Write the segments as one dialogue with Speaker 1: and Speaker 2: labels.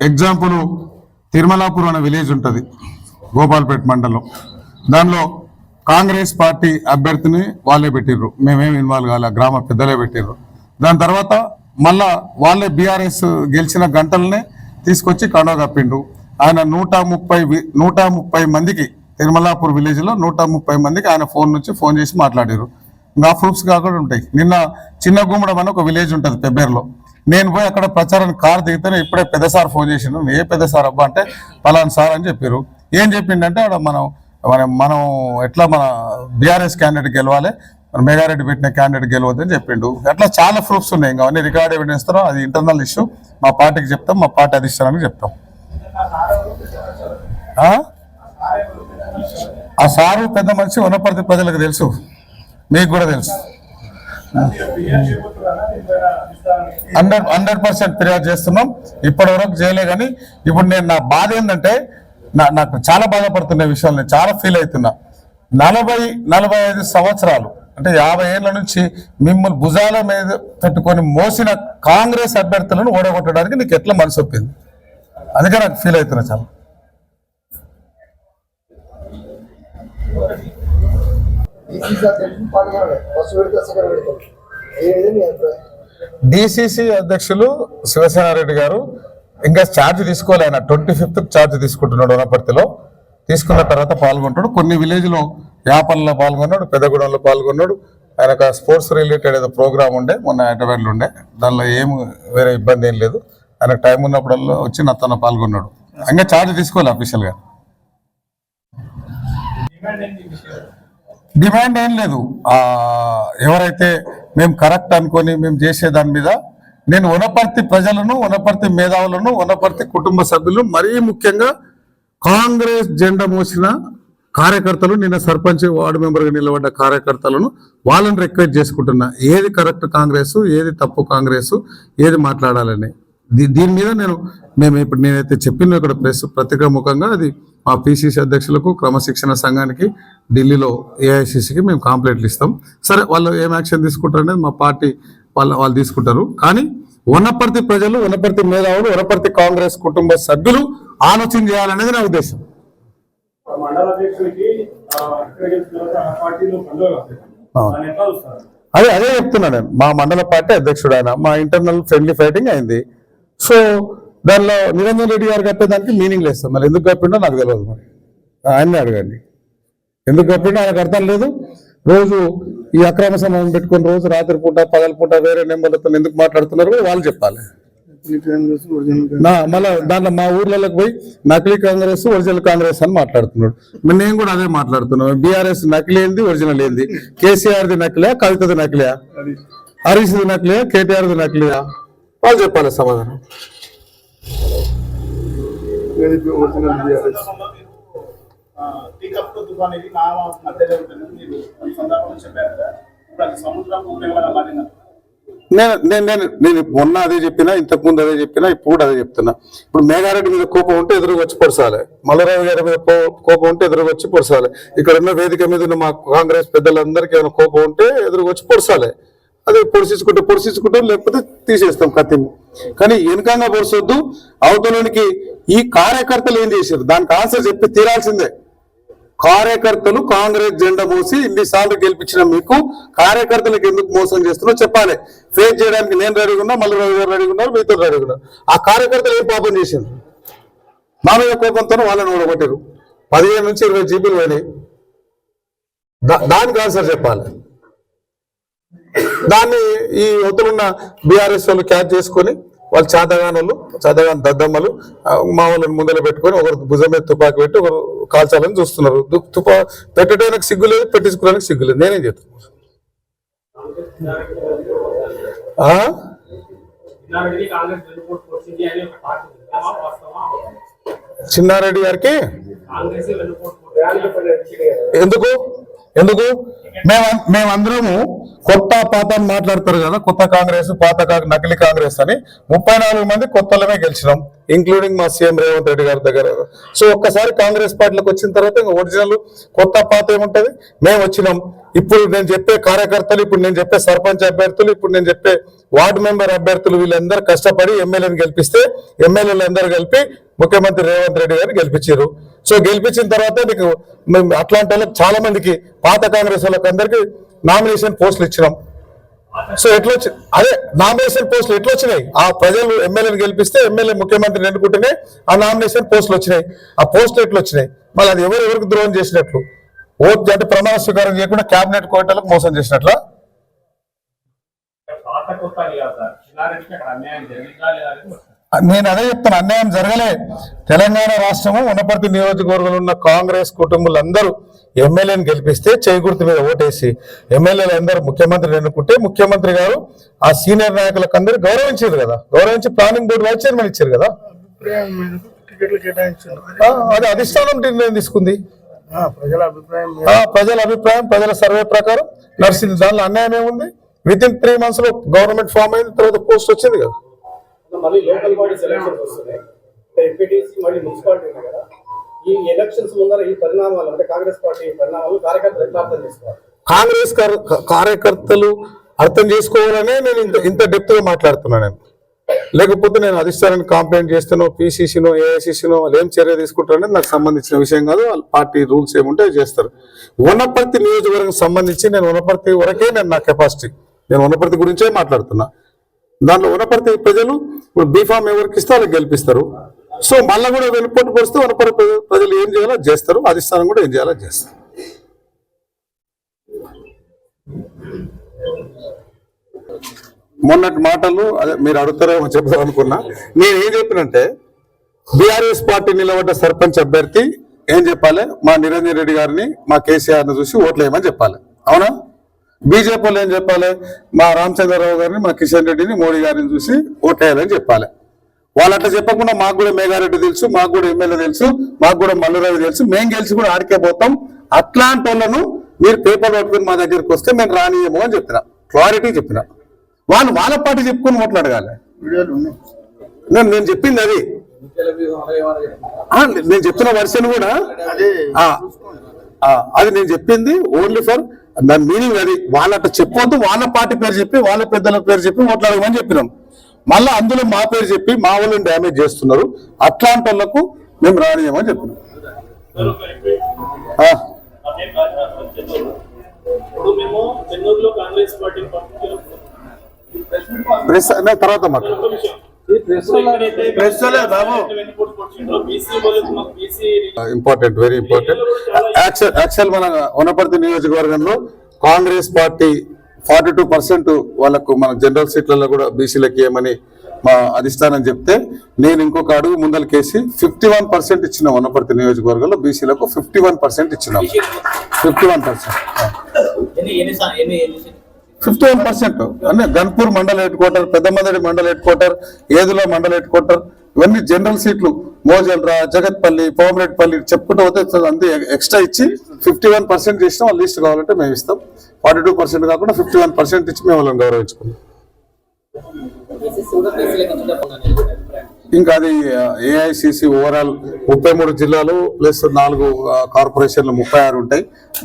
Speaker 1: Example Tirumalapur అనే village ఉంటుంది గోపాల్పేట మండలం. దానిలో కాంగ్రెస్ పార్టీ అభ్యర్థిని వాళ్ళే పెట్టిర్రు, మేమేం ఇన్వాల్వ్ కాలే, గ్రామ పెద్దలే పెట్టిర్రు. దాని తర్వాత మళ్ళా వాళ్ళే బీఆర్ఎస్ గెలిచిన గంటలనే తీసుకొచ్చి కండవ కప్పిండు. ఆయన 130 మందికి తిరుమలాపూర్ విలేజ్లో 130 మందికి ఆయన ఫోన్ చేసి మాట్లాడారు. ఇంకా ప్రూఫ్స్ కాకుండా ఉంటాయి. నిన్న చిన్న గుమ్మడం అని ఒక విలేజ్ ఉంటుంది పెబ్బేరులో. నేను పోయి అక్కడ ప్రచారానికి కారు దిగితేనే ఇప్పుడే పెద్ద సార్ ఫోన్ చేసిండు. ఏ పెద్ద సార్ అబ్బా అంటే పలానా సార్ అని చెప్పారు. ఏం చెప్పిండంటే అక్కడ మనం ఎట్లా మన బీఆర్ఎస్ క్యాండిడేట్ గెలవాలి, మేఘారెడ్డి పెట్టిన క్యాండిడేట్ గెలవద్దని చెప్పిండు. అట్లా చాలా ప్రూఫ్స్ ఉన్నాయి. ఇంకా అవన్నీ రికార్డ్ ఎవిడెన్స్ తో అది ఇంటర్నల్ ఇష్యూ, మా పార్టీకి చెప్తాం, మా పార్టీ అధిష్టానానికి చెప్తాం. ఆ సారు పెద్ద మనిషి వనపర్తి ప్రజలకు తెలుసు, మీకు కూడా తెలుసు. 100% ఫిర్యాదు చేస్తున్నాం. ఇప్పటి వరకు చేయలే. కానీ ఇప్పుడు నేను నా బాధ ఏంటంటే నాకు చాలా బాధపడుతున్న విషయాలు నేను చాలా ఫీల్ అవుతున్నా. 40-45 సంవత్సరాలు అంటే 50 ఏళ్ల నుంచి మిమ్మల్ని భుజాల మీద పెట్టుకొని మోసిన కాంగ్రెస్ అభ్యర్థులను ఓడగొట్టడానికి నీకు ఎట్లా మనసు ఒప్పింది? అందుకే నాకు ఫీల్ అవుతున్నా చాలా. డిసిసి అధ్యక్షులు శివసేనారెడ్డి గారు ఇంకా ఛార్జ్ తీసుకోవాలి. ఆయన 25th ఛార్జ్ తీసుకుంటున్నాడు. వనపర్తిలో తీసుకున్న తర్వాత పాల్గొంటాడు. కొన్ని విలేజ్లో యాపల్లో పాల్గొన్నాడు, పెద్దగూడెంలో పాల్గొన్నాడు. ఆయన స్పోర్ట్స్ రిలేటెడ్ ఏదో ప్రోగ్రామ్ ఉండే, మొన్న హైదరాబాద్లో ఉండే. దానిలో వేరే ఇబ్బంది ఏం లేదు. ఆయనకు టైం ఉన్నప్పుడల్లా వచ్చి నాతో పాల్గొన్నాడు. ఇంకా ఛార్జ్ తీసుకోవాలి అఫీషియల్గా. డిమాండ్ ఏం లేదు. ఎవరైతే మేము కరెక్ట్ అనుకొని మేము చేసే దాని మీద నేను వనపర్తి ప్రజలను, వనపర్తి మేధావులను, వనపర్తి కుటుంబ సభ్యులు, మరీ ముఖ్యంగా కాంగ్రెస్ జెండా మోసిన కార్యకర్తలు, నిన్న సర్పంచ్ వార్డు మెంబర్గా నిలబడ్డ కార్యకర్తలను వాళ్ళని రిక్వెస్ట్ చేసుకుంటున్నా. ఏది కరెక్ట్ కాంగ్రెస్, ఏది తప్పు కాంగ్రెస్, ఏది మాట్లాడాలని దీని మీద నేనైతే చెప్పిన ఇక్కడ ప్రెస్ పత్రికా ముఖంగా అది మా పిసిసి అధ్యక్షులకు, క్రమశిక్షణ సంఘానికి, ఢిల్లీలో ఏఐసిసికి మేము కంప్లైంట్లు ఇస్తాం. సరే వాళ్ళు ఏం యాక్షన్ తీసుకుంటారు అనేది మా పార్టీ వాళ్ళు తీసుకుంటారు. కానీ వనపర్తి ప్రజలు, వనపర్తి మేధావులు, వనపర్తి కాంగ్రెస్ కుటుంబ సభ్యులు ఆలోచన చేయాలనేది నా ఉద్దేశం. అదే చెప్తున్నా నేను. మా మండల పార్టీ అధ్యక్షుడు ఆయన, మా ఇంటర్నల్ ఫ్రెండ్లీ ఫైటింగ్ అయింది. సో దానిలో నిరంజన్ రెడ్డి గారు కప్పేదానికి మీనింగ్ లేదు. మరి ఎందుకు కప్పిండో నాకు తెలియదు. మరి ఆయన్ని అడగండి ఎందుకు కప్పిండో ఆయనకు అర్థం లేదు. రోజు ఈ అక్రమ సమయం పెట్టుకుని రోజు రాత్రి పూట పగలపూట వేరే నెంబర్లతో ఎందుకు మాట్లాడుతున్నారు వాళ్ళు చెప్పాలి. మళ్ళీ దాంట్లో మా ఊర్లలోకి పోయి నకిలీ కాంగ్రెస్, ఒరిజినల్ కాంగ్రెస్ అని మాట్లాడుతున్నాడు. నేను కూడా అదే మాట్లాడుతున్నాను. బీఆర్ఎస్ నకిలీ ఏంది, ఒరిజినల్ ఏంది? కేసీఆర్ది నకిలియా, కవితది నకిలియా, హరీష్ది నకిలియా, కేటీఆర్ది నకిలియా? వాళ్ళు చెప్పాలి సమాధానం. నేను మొన్న అదే చెప్పినా, ఇంతకుముందు అదే చెప్పినా, ఇప్పుడు అదే చెప్తున్నా. ఇప్పుడు మేఘారెడ్డి మీద కోపం ఉంటే ఎదురుగా వచ్చి పొడసాలి, మల్లారావు గారి మీద కోపం ఉంటే ఎదురుగా వచ్చి పొడసాలి. ఇక్కడ ఉన్న వేదిక మీద ఉన్న మా కాంగ్రెస్ పెద్దలందరికీ ఏమైనా కోపం ఉంటే ఎదురుగా వచ్చి పొడసాలి. అదే పొడిచించుకుంటాం, లేకపోతే తీసేస్తాం కత్తిని. కానీ వెనకంగా పొడిచొద్దు. అవతలోనికి ఈ కార్యకర్తలు ఏం చేశారు దానికి ఆన్సర్ చెప్పి తీరాల్సిందే. కార్యకర్తలు కాంగ్రెస్ జెండా మోసి ఇన్నిసార్లు గెలిపించిన మీకు కార్యకర్తలకు ఎందుకు మోసం చేస్తున్నారో చెప్పాలి. ఫేస్ చేయడానికి నేను రెడీగా ఉన్నా, మల్లారావు గారు రెడీగా ఉన్నారు, మీతో రెడీగా ఉన్నారు. ఆ కార్యకర్తలు ఏం పాపం చేశారు? మా మీద కోపంతో వాళ్ళని ఓడగొట్టారు. 15 నుంచి 20 జీబీలు పోయినాయి. దానికి ఆన్సర్ చెప్పాలి. దాన్ని ఈ వద్దులున్న బీఆర్ఎస్ వాళ్ళు క్యాచ్ చేసుకొని వాళ్ళు చాతగానోళ్ళు, చాతగాని దద్దమ్మలు మా వాళ్ళని ముందర పెట్టుకొని ఒకరు భుజం మీద తుపాకి పెట్టి ఒకరు కాల్చాలని చూస్తున్నారు. పెట్టడానికి సిగ్గు లేదు, పెట్టించుకోవడానికి సిగ్గు లేదు. నేనేం చెప్తాను? చిన్నారెడ్డి గారికి ఎందుకు మేమందరము కొత్త పాత అని మాట్లాడతారు కదా, కొత్త కాంగ్రెస్ పాత నకిలీ కాంగ్రెస్ అని. 34 మంది కొత్తలమే గెలిచినాం, ఇంక్లూడింగ్ మా సీఎం రేవంత్ రెడ్డి గారి దగ్గర. సో ఒక్కసారి కాంగ్రెస్ పార్టీలోకి వచ్చిన తర్వాత ఇంకా ఒరిజినల్ కొత్త పాత ఏముంటది. మేము వచ్చినాం. ఇప్పుడు నేను చెప్పే కార్యకర్తలు, ఇప్పుడు నేను చెప్పే సర్పంచ్ అభ్యర్థులు, ఇప్పుడు నేను చెప్పే వార్డు మెంబర్ అభ్యర్థులు, వీళ్ళందరూ కష్టపడి ఎమ్మెల్యేని గెలిపిస్తే ఎమ్మెల్యేలు అందరూ కలిపి ముఖ్యమంత్రి రేవంత్ రెడ్డి గారిని గెలిపించారు. సో గెలిపించిన తర్వాత నీకు అట్లాంటి వాళ్ళకి చాలా మందికి పాత కాంగ్రెస్ వాళ్ళకి అందరికి నామినేషన్ పోస్టులు ఇచ్చినాం. సో ఎట్లా అదే నామినేషన్ పోస్టులు ఎట్లా వచ్చినాయి? ఆ ప్రజలు ఎమ్మెల్యేని గెలిపిస్తే ఎమ్మెల్యే ముఖ్యమంత్రిని ఎన్నుకుంటేనే ఆ నామినేషన్ పోస్టులు వచ్చినాయి. ఆ పోస్టులు ఎట్లా వచ్చినాయి? మళ్ళీ అది ఎవరికి ద్రోహం చేసినట్లు? ఓట్ అంటే ప్రమాణ స్వీకారం చేయకుండా కేబినెట్ కోటాలకు మోసం చేసినట్ల. నేను అదే చెప్తాను, అన్యాయం జరగలే. తెలంగాణ రాష్ట్రము వనపర్తి నియోజకవర్గంలో ఉన్న కాంగ్రెస్ కుటుంబాలందరూ ఎమ్మెల్యేని గెలిపిస్తే చేయి గుర్తు మీద ఓటేసి ఎమ్మెల్యేలు అందరూ ముఖ్యమంత్రిని ఎన్నుకుంటే ముఖ్యమంత్రి గారు ఆ సీనియర్ నాయకులకు అందరూ గౌరవించారు కదా, గౌరవించి ప్లానింగ్ బోర్డు వైస్ చైర్మన్ ఇచ్చారు కదా. అది అధిష్టానం నిర్ణయం తీసుకుంది. ప్రజల అభిప్రాయం ప్రజల సర్వే ప్రకారం నడిచింది. దానిలో అన్యాయం ఏముంది? విత్ ఇన్ 3 months లో గవర్నమెంట్ ఫామ్ అయిన తర్వాత పోస్ట్ వచ్చింది కదా.
Speaker 2: మళ్ళీ లోకల్ బాడీస్ ఎలక్షన్స్ వస్తున్నాయి, ఎంపీటీసీ మళ్ళీ మున్సిపాలిటీ ఉన్నాయి కదా. ఈ ఎలక్షన్స్ ముందర ఈ పరిణామాలు అంటే కాంగ్రెస్ పార్టీ పరిణామాలు కార్యకర్తలు ఎట్లా అర్థం చేసుకోవాలి?
Speaker 1: కాంగ్రెస్ కార్యకర్తలు అర్థం చేసుకోవాలనే నేను ఇంత డెప్త్ గా మాట్లాడుతున్నా. నేను లేకపోతే నేను అధిష్టానాన్ని కంప్లైంట్ చేస్తానో, పిసిసినో, ఏఐసిసినో వాళ్ళు ఏం చర్య తీసుకుంటారనేది నాకు సంబంధించిన విషయం కాదు. వాళ్ళ పార్టీ రూల్స్ ఏముంటే చేస్తారు. వనపర్తి నియోజకవర్గం సంబంధించి నేను వనపర్తి వరకే నా కెపాసిటీ. నేను వనపర్తి గురించే మాట్లాడుతున్నా. దాంట్లో వనపర్తి ప్రజలు ఇప్పుడు బీఫామ్ ఎవరికి ఇస్తే వాళ్ళకి గెలిపిస్తారు. సో మళ్ళీ కూడా వెనుపోటు పడిస్తే వనపర్తి ప్రజలు ఏం చేయాలో చేస్తారు, అధిష్టానం కూడా ఏం చేయాలో చేస్తారు. మొన్నటి మాటలు అదే మీరు అడుగుతారేమో చెప్తాం అనుకున్నా. నేను ఏం చెప్పినంటే బీఆర్ఎస్ పార్టీ నిలబడ్డ సర్పంచ్ అభ్యర్థి ఏం చెప్పాలి? మా నిరంజన్ రెడ్డి గారిని, మా కేసీఆర్ని చూసి ఓట్లేయమని చెప్పాలి. అవునా? బీజేపీ వాళ్ళు ఏం చెప్పాలి? మా రామచంద్రరావు గారిని, మా కిషన్ రెడ్డిని, మోడీ గారిని చూసి ఓట్లేయాలని చెప్పాలి. వాళ్ళు అట్లా చెప్పకుండా మాకు కూడా మేఘారెడ్డి తెలుసు, మాకు కూడా ఎమ్మెల్యే తెలుసు, మాకు కూడా మల్లురావు తెలుసు, మేము గెలిచి కూడా ఆడికే పోతాం. అట్లాంటి వాళ్ళను మీరు పేపర్ పట్టుకుని మా దగ్గరికి వస్తే మేము రానియము అని చెప్పిన, క్లారిటీ చెప్పిన. వాళ్ళు వాళ్ళ పార్టీ చెప్పుకొని ఓట్లు అడగాలి. నేను చెప్పింది అది. నేను చెప్పిన వర్షన్ కూడా అది నేను చెప్పింది ఓన్లీ ఫర్ దాని మీనింగ్ అది. వాళ్ళట చెప్పొద్దు, వాళ్ళ పార్టీ పేరు చెప్పి వాళ్ళ పెద్దల పేరు చెప్పి ఓట్లు అడగమని చెప్పినాం. మళ్ళీ అందులో మా పేరు చెప్పి మా వాళ్ళని డ్యామేజ్ చేస్తున్నారు. అట్లాంటి వాళ్ళకు మేము రానియమని చెప్పినాం. తర్వాత ఇంపార్టెంట్, వెరీ ఇంపార్టెంట్. యాక్చువల్ మన వనపర్తి నియోజకవర్గంలో కాంగ్రెస్ పార్టీ 42% వాళ్ళకు మన జనరల్ సీట్లలో కూడా బీసీలకు ఏమని మా అధిష్టానం చెప్తే నేను ఇంకొక అడుగు ముందలకేసి 51% ఇచ్చిన వనపర్తి నియోజకవర్గంలో బీసీలకు 51% ఇచ్చినాం. 51% అంటే Ganpur mandal head quarter, Peddamandadi mandal head quarter, Edula mandal head quarter, ఇవన్నీ జనరల్ సీట్లు. మోజల్రా, జగత్పల్లి, పోమరెడ్డిపల్లి చెప్పుకుంటూ పోతే అంతే ఎక్స్ట్రా ఇచ్చి 51% చేసినా వాళ్ళు లిస్ట్ కావాలంటే మేము ఇస్తాం. 42% కాకుండా 51% ఇచ్చి మేము వాళ్ళని గౌరవించుకున్నాం. ఇంకా అది ఏఐసిసి ఓవరాల్ 33 జిల్లాలు ప్లస్ 4 కార్పొరేషన్లు 36 ఉంటాయి.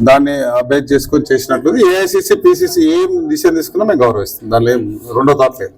Speaker 1: దాన్ని బేస్ చేసుకొని చేసినట్టు ఏఐసిసి పిసిసి ఏం డిసిషన్ తీసుకున్నా మేము గౌరవిస్తాం. దానిలో ఏం రెండో థాట్ లేదు.